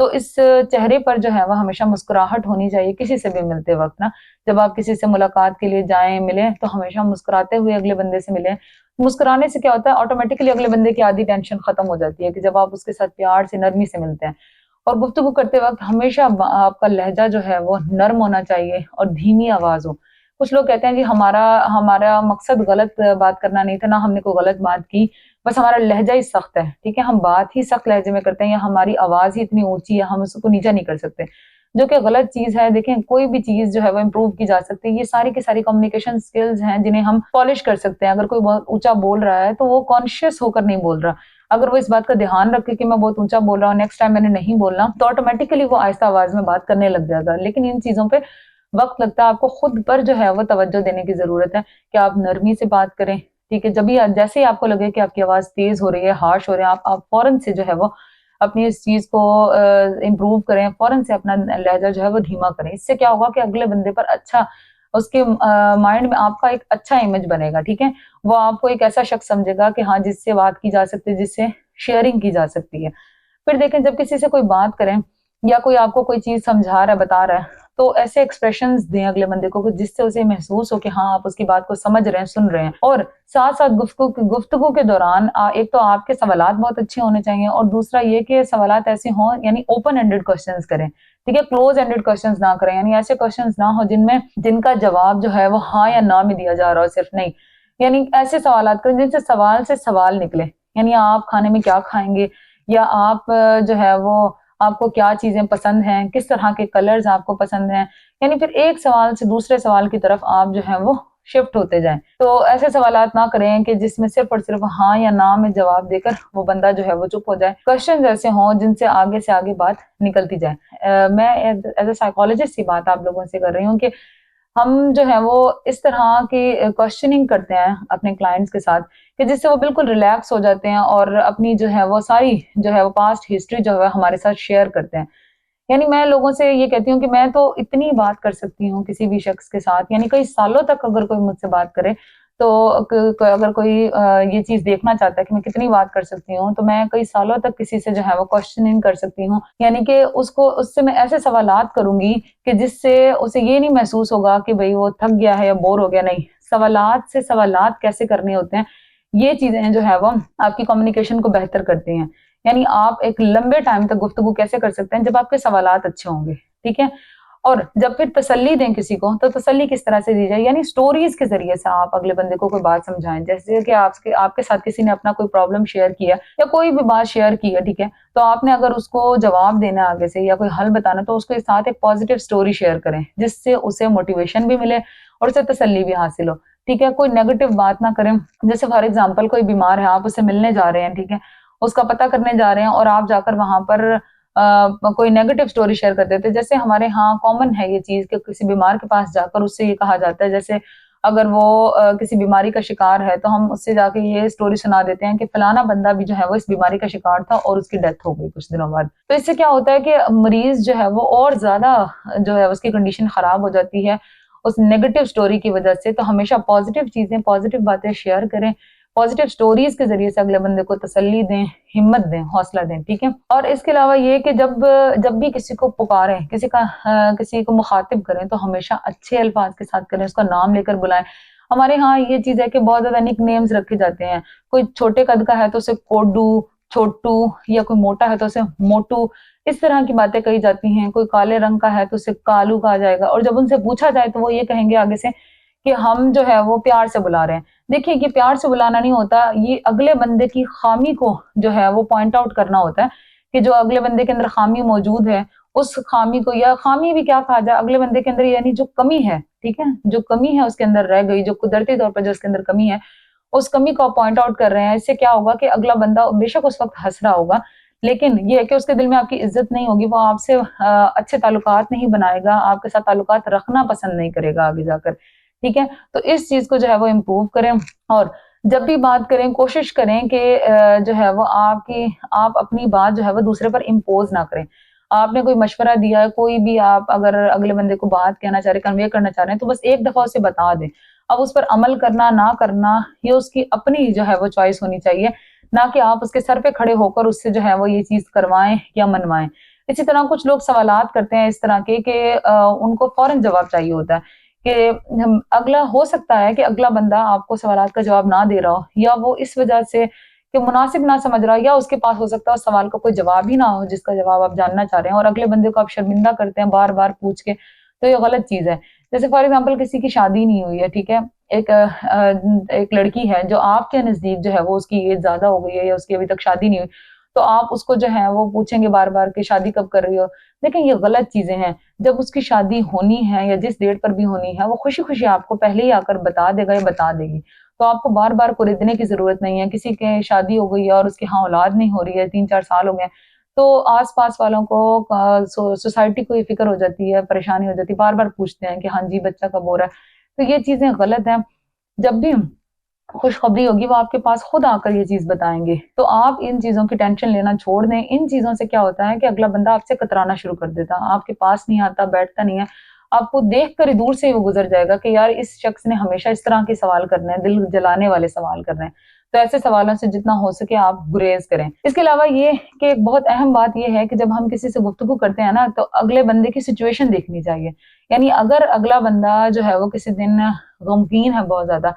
تو اس چہرے پر جو ہے وہ ہمیشہ مسکراہٹ ہونی چاہیے کسی سے بھی ملتے وقت نا. جب آپ کسی سے ملاقات کے لیے جائیں ملیں تو ہمیشہ مسکراتے ہوئے اگلے بندے سے ملیں. مسکرانے سے کیا ہوتا ہے آٹومیٹکلی اگلے بندے کی آدھی ٹینشن ختم ہو جاتی ہے کہ جب آپ اس کے ساتھ پیار سے نرمی سے ملتے ہیں. اور گفتگو کرتے وقت ہمیشہ آپ کا لہجہ جو ہے وہ نرم ہونا چاہیے اور دھیمی آواز ہو. کچھ لوگ کہتے ہیں جی ہمارا مقصد غلط بات کرنا نہیں تھا، نہ ہم نے کوئی غلط بات کی، بس ہمارا لہجہ ہی سخت ہے. ٹھیک ہے، ہم بات ہی سخت لہجے میں کرتے ہیں یا ہماری آواز ہی اتنی اونچی ہے ہم اس کو نیچا نہیں کر سکتے، جو کہ غلط چیز ہے. دیکھیں کوئی بھی چیز جو ہے وہ امپروو کی جا سکتی ہے. یہ ساری کی ساری کمیونیکیشن سکلز ہیں جنہیں ہم پالش کر سکتے ہیں. اگر کوئی بہت اونچا بول رہا ہے تو وہ کانشیس ہو کر نہیں بول رہا. اگر وہ اس بات کا دھیان رکھے کہ میں بہت اونچا بول رہا ہوں، نیکسٹ ٹائم میں نے نہیں بولنا، تو آٹومیٹکلی وہ آہستہ آواز میں بات کرنے لگ جائے گا. لیکن ان چیزوں پہ وقت لگتا ہے. آپ کو خود پر جو ہے وہ توجہ دینے کی ضرورت ہے کہ آپ نرمی سے بات کریں. ٹھیک ہے، جیسے ہی آپ کو لگے کہ آپ کی آواز تیز ہو رہی ہے، ہارش ہو رہی ہے، آپ فوراً سے جو ہے وہ اپنی اس چیز کو امپروو کریں، فوراً سے اپنا لہجہ جو ہے وہ دھیما کریں. اس سے کیا ہوگا کہ اگلے بندے پر اچھا، اس کے مائنڈ میں آپ کا ایک اچھا امیج بنے گا. ٹھیک ہے، وہ آپ کو ایک ایسا شخص سمجھے گا کہ ہاں جس سے بات کی جا سکتی ہے، جس سے شیئرنگ کی جا سکتی ہے. پھر دیکھیں جب کسی سے کوئی بات کریں یا کوئی آپ کو کوئی چیز سمجھا رہا ہے، بتا رہا ہے، تو ایسے ایکسپریشنز دیں اگلے بندے کو جس سے اسے محسوس ہو کہ ہاں آپ اس کی بات کو سمجھ رہے ہیں، سن رہے ہیں. اور ساتھ ساتھ گفتگو کے دوران ایک تو آپ کے سوالات بہت اچھے ہونے چاہیے، اور دوسرا یہ کہ سوالات ایسے ہوں یعنی اوپن اینڈڈ کوسچنز کریں. ٹھیک ہے، کلوز اینڈڈ کوسچنز نہ کریں، یعنی ایسے کوسچنز نہ ہو جن کا جواب جو ہے وہ ہاں یا نہ میں دیا جا رہا ہو صرف. نہیں، یعنی ایسے سوالات کریں جن سے سوال نکلے. یعنی آپ کھانے میں کیا کھائیں گے، یا آپ جو ہے وہ آپ کو کیا چیزیں پسند ہیں، کس طرح کے کلرز آپ کو پسند ہیں. یعنی پھر ایک سوال سے دوسرے سوال کی طرف آپ جو ہے وہ شفٹ ہوتے جائیں. تو ایسے سوالات نہ کریں کہ جس میں صرف اور صرف ہاں یا نہ میں جواب دے کر وہ بندہ جو ہے وہ چپ ہو جائے. کوسچنز ایسے ہوں جن سے آگے بات نکلتی جائے. میں ایز اے سائیکالوجسٹ کی بات آپ لوگوں سے کر رہی ہوں کہ ہم جو ہے وہ اس طرح کی کوسچننگ کرتے ہیں اپنے کلائنٹس کے ساتھ کہ جس سے وہ بالکل ریلیکس ہو جاتے ہیں اور اپنی جو ہے وہ ساری جو ہے وہ پاسٹ ہسٹری جو ہے ہمارے ساتھ شیئر کرتے ہیں. یعنی میں لوگوں سے یہ کہتی ہوں کہ میں تو اتنی بات کر سکتی ہوں کسی بھی شخص کے ساتھ، یعنی کئی سالوں تک اگر کوئی مجھ سے بات کرے تو اگر کوئی یہ چیز دیکھنا چاہتا ہے کہ میں کتنی بات کر سکتی ہوں، تو میں کئی سالوں تک کسی سے جو ہے وہ کوسچننگ کر سکتی ہوں. یعنی کہ اس سے میں ایسے سوالات کروں گی کہ جس سے اسے یہ نہیں محسوس ہوگا کہ بھئی وہ تھک گیا ہے یا بور ہو گیا. نہیں، سوالات سے سوالات کیسے کرنے ہوتے ہیں، یہ چیزیں جو ہے وہ آپ کی کمیونیکیشن کو بہتر کرتی ہیں. یعنی آپ ایک لمبے ٹائم تک گفتگو کیسے کر سکتے ہیں جب آپ کے سوالات اچھے ہوں گے. ٹھیک ہے، اور جب پھر تسلی دیں کسی کو تو تسلی کس طرح سے دی جائے، یعنی سٹوریز کے ذریعے سے آپ اگلے بندے کو کوئی بات سمجھائیں. جیسے کہ آپ کے ساتھ کسی نے اپنا کوئی پرابلم شیئر کیا یا کوئی بھی بات شیئر کی ہے. ٹھیک ہے، تو آپ نے اگر اس کو جواب دینا آگے سے یا کوئی حل بتانا تو اس کے ساتھ ایک پازیٹیو سٹوری شیئر کریں جس سے اسے موٹیویشن بھی ملے اور اسے تسلی بھی حاصل ہو. ٹھیک ہے، کوئی نیگیٹو بات نہ کریں. جیسے فار ایگزامپل کوئی بیمار ہے، آپ اسے ملنے جا رہے ہیں، ٹھیک ہے، اس کا پتہ کرنے جا رہے ہیں اور آپ جا کر وہاں پر کوئی نیگیٹو سٹوری شیئر کر دیتے. جیسے ہمارے ہاں کامن ہے یہ چیز کہ کسی بیمار کے پاس جا کر اس سے یہ کہا جاتا ہے، جیسے اگر وہ کسی بیماری کا شکار ہے تو ہم اس سے جا کے یہ سٹوری سنا دیتے ہیں کہ فلانا بندہ بھی جو ہے وہ اس بیماری کا شکار تھا اور اس کی ڈیتھ ہو گئی کچھ دنوں بعد. تو اس سے کیا ہوتا ہے کہ مریض جو ہے وہ اور زیادہ جو ہے اس کی کنڈیشن خراب ہو جاتی ہے اس نیگیٹو سٹوری کی وجہ سے. تو ہمیشہ پازیٹیو چیزیں، پازیٹیو باتیں شیئر کریں، پازیٹیو سٹوریز کے ذریعے سے اگلے بندے کو تسلی دیں، ہمت دیں، حوصلہ دیں. ٹھیک ہے، اور اس کے علاوہ یہ کہ جب بھی کسی کو پکاریں، کسی کو مخاطب کریں تو ہمیشہ اچھے الفاظ کے ساتھ کریں، اس کا نام لے کر بلائیں. ہمارے ہاں یہ چیز ہے کہ بہت زیادہ نک نیمز رکھے جاتے ہیں. کوئی چھوٹے قد کا ہے تو اسے کوڈو، چھوٹو، یا کوئی موٹا ہے تو اسے موٹو، اس طرح کی باتیں کہی جاتی ہیں. کوئی کالے رنگ کا ہے تو اسے کالو کہا جائے گا. اور جب ان سے پوچھا جائے تو وہ یہ کہیں گے آگے سے کہ ہم جو ہے وہ پیار سے بلا رہے ہیں. دیکھیے یہ پیار سے بلانا نہیں ہوتا، یہ اگلے بندے کی خامی کو جو ہے وہ پوائنٹ آؤٹ کرنا ہوتا ہے کہ جو اگلے بندے کے اندر خامی موجود ہے اس خامی کو، یا خامی بھی کیا کہا جائے، اگلے بندے کے اندر یعنی جو کمی ہے. ٹھیک ہے، جو کمی ہے اس کے اندر رہ گئی، جو قدرتی طور پر جو اس کے اندر کمی ہے اس کمی کو پوائنٹ آؤٹ کر رہے ہیں. اس سے کیا ہوگا کہ اگلا بندہ بے شک اس وقت ہنس رہا ہوگا، لیکن یہ ہے کہ اس کے دل میں آپ کی عزت نہیں ہوگی، وہ آپ سے اچھے تعلقات نہیں بنائے گا، آپ کے ساتھ تعلقات رکھنا پسند نہیں کرے گا آگے جا کر. ٹھیک ہے، تو اس چیز کو جو ہے وہ امپروو کریں. اور جب بھی بات کریں کوشش کریں کہ جو ہے وہ آپ اپنی بات جو ہے وہ دوسرے پر امپوز نہ کریں. آپ نے کوئی مشورہ دیا ہے، کوئی بھی آپ اگر اگلے بندے کو بات کہنا چاہ رہے، کنوے کرنا چاہ رہے ہیں، تو بس ایک دفعہ اسے بتا دیں. اب اس پر عمل کرنا نہ کرنا یہ اس کی اپنی جو ہے وہ چوائس ہونی چاہیے، نہ کہ آپ اس کے سر پہ کھڑے ہو کر اس سے جو ہے وہ یہ چیز کروائیں یا منوائیں. اسی طرح کچھ لوگ سوالات کرتے ہیں اس طرح کے کہ ان کو فوراً جواب چاہیے ہوتا ہے کہ اگلا ہو سکتا ہے کہ اگلا بندہ آپ کو سوالات کا جواب نہ دے رہا ہو، یا وہ اس وجہ سے کہ مناسب نہ سمجھ رہا، یا اس کے پاس ہو سکتا ہے اس سوال کا کوئی جواب ہی نہ ہو جس کا جواب آپ جاننا چاہ رہے ہیں، اور اگلے بندے کو آپ شرمندہ کرتے ہیں بار بار پوچھ کے، تو یہ غلط چیز ہے۔ جیسے فار ایگزامپل کسی کی شادی نہیں ہوئی ہے، ٹھیک ہے، ایک لڑکی ہے جو آپ کے نزدیک جو ہے وہ اس کی ایج زیادہ ہو گئی ہے یا اس کی ابھی تک شادی نہیں ہوئی، تو آپ اس کو جو ہے وہ پوچھیں گے بار بار کہ شادی کب کر رہی ہو؟ لیکن یہ غلط چیزیں ہیں۔ جب اس کی شادی ہونی ہے یا جس ڈیٹ پر بھی ہونی ہے، وہ خوشی خوشی آپ کو پہلے ہی آ کر بتا دے گا یا بتا دے گی، تو آپ کو بار بار کوریدنے کی ضرورت نہیں ہے۔ کسی کے شادی ہو گئی ہے اور اس کے ہاں اولاد نہیں ہو رہی ہے، 3-4 سال ہو گئے ہیں، تو آس پاس والوں کو سوسائٹی کو یہ فکر ہو جاتی ہے، پریشانی ہو جاتی ہے، بار بار پوچھتے ہیں کہ ہاں جی بچہ کب ہو رہا ہے، تو یہ چیزیں غلط ہیں۔ جب بھی خوشخبری ہوگی وہ آپ کے پاس خود آ کر یہ چیز بتائیں گے، تو آپ ان چیزوں کی ٹینشن لینا چھوڑ دیں۔ ان چیزوں سے کیا ہوتا ہے کہ اگلا بندہ آپ سے کترانا شروع کر دیتا، آپ کے پاس نہیں آتا، بیٹھتا نہیں ہے، آپ کو دیکھ کر ہی دور سے ہی وہ گزر جائے گا کہ یار اس شخص نے ہمیشہ اس طرح کے سوال کرنے ہیں، دل جلانے والے سوال کر رہے ہیں، تو ایسے سوالوں سے جتنا ہو سکے آپ گریز کریں۔ اس کے علاوہ یہ کہ ایک بہت اہم بات یہ ہے کہ جب ہم کسی سے گفتگو کرتے ہیں نا، تو اگلے بندے کی سچویشن دیکھنی چاہیے۔ یعنی اگر اگلا بندہ جو ہے وہ کسی دن غمگین ہے بہت زیادہ،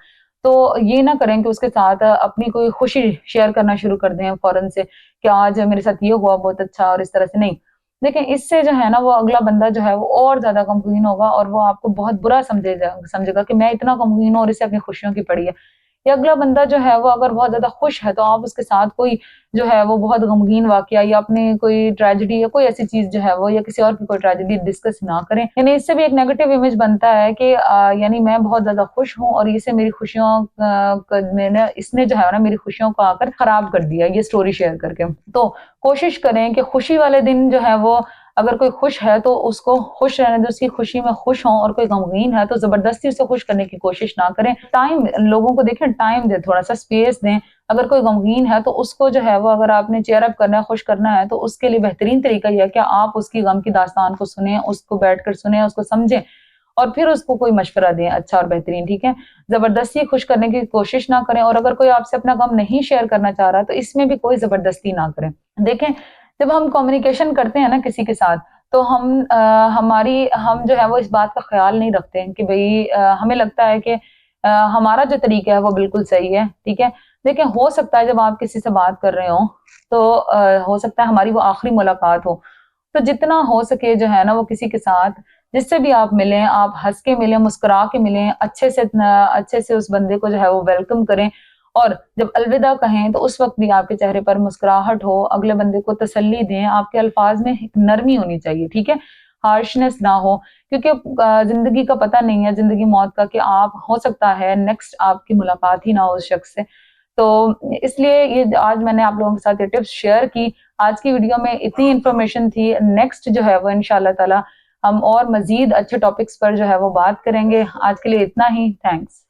تو یہ نہ کریں کہ اس کے ساتھ اپنی کوئی خوشی شیئر کرنا شروع کر دیں فوراً سے کہ آج میرے ساتھ یہ ہوا بہت اچھا، اور اس طرح سے نہیں۔ دیکھیں اس سے جو ہے نا وہ اگلا بندہ جو ہے وہ اور زیادہ غمگین ہوگا، اور وہ آپ کو بہت برا سمجھے گا کہ میں اتنا غمگین ہوں اور اسے اپنی خوشیوں کی پڑی ہے۔ یا اگلا بندہ جو ہے وہ اگر بہت زیادہ خوش ہے تو آپ اس کے ساتھ کوئی جو ہے وہ بہت غمگین واقعہ یا اپنی کوئی ٹریجڈی یا کوئی ایسی چیز جو ہے وہ یا کسی اور کی کوئی ٹریجڈی ڈسکس نہ کریں۔ یعنی اس سے بھی ایک نیگیٹو امیج بنتا ہے کہ یعنی میں بہت زیادہ خوش ہوں اور اسے میری خوشیوں اس نے جو ہے نا میری خوشیوں کو آ کر خراب کر دیا یہ سٹوری شیئر کر کے۔ تو کوشش کریں کہ خوشی والے دن جو ہے وہ اگر کوئی خوش ہے تو اس کو خوش رہنے دیں، اس کی خوشی میں خوش ہوں، اور کوئی غمگین ہے تو زبردستی اسے خوش کرنے کی کوشش نہ کریں۔ ٹائم لوگوں کو دیکھیں، ٹائم دیں، تھوڑا سا اسپیس دیں۔ اگر کوئی غمگین ہے تو اس کو جو ہے وہ اگر آپ نے چیئر اپ کرنا ہے، خوش کرنا ہے، تو اس کے لیے بہترین طریقہ یہ ہے کہ آپ اس کی غم کی داستان کو سنیں، اس کو بیٹھ کر سنیں، اس کو سمجھیں، اور پھر اس کو کوئی مشورہ دیں اچھا اور بہترین، ٹھیک ہے۔ زبردستی خوش کرنے کی کوشش نہ کریں، اور اگر کوئی آپ سے اپنا غم نہیں شیئر کرنا چاہ رہا تو اس میں بھی کوئی زبردستی نہ کریں۔ دیکھیں جب ہم کمیونیکیشن کرتے ہیں نا کسی کے ساتھ، تو ہم جو ہے وہ اس بات کا خیال نہیں رکھتے ہیں کہ بھئی ہمیں لگتا ہے کہ ہمارا جو طریقہ ہے وہ بالکل صحیح ہے، ٹھیک ہے۔ دیکھیں ہو سکتا ہے جب آپ کسی سے بات کر رہے ہوں تو ہو سکتا ہے ہماری وہ آخری ملاقات ہو، تو جتنا ہو سکے جو ہے نا وہ کسی کے ساتھ جس سے بھی آپ ملیں، آپ ہنس کے ملیں، مسکرا کے ملیں، اچھے سے اس بندے کو جو ہے وہ ویلکم کریں، اور جب الوداع کہیں تو اس وقت بھی آپ کے چہرے پر مسکراہٹ ہو، اگلے بندے کو تسلی دیں، آپ کے الفاظ میں ایک نرمی ہونی چاہیے، ٹھیک ہے، ہارشنس نہ ہو، کیونکہ زندگی کا پتہ نہیں ہے، زندگی موت کا، کہ آپ ہو سکتا ہے نیکسٹ آپ کی ملاقات ہی نہ ہو اس شخص سے۔ تو اس لیے یہ آج میں نے آپ لوگوں کے ساتھ یہ ٹپس شیئر کی۔ آج کی ویڈیو میں اتنی انفارمیشن تھی، نیکسٹ جو ہے وہ انشاءاللہ تعالی ہم اور مزید اچھے ٹاپکس پر جو ہے وہ بات کریں گے۔ آج کے لیے اتنا ہی، تھینکس۔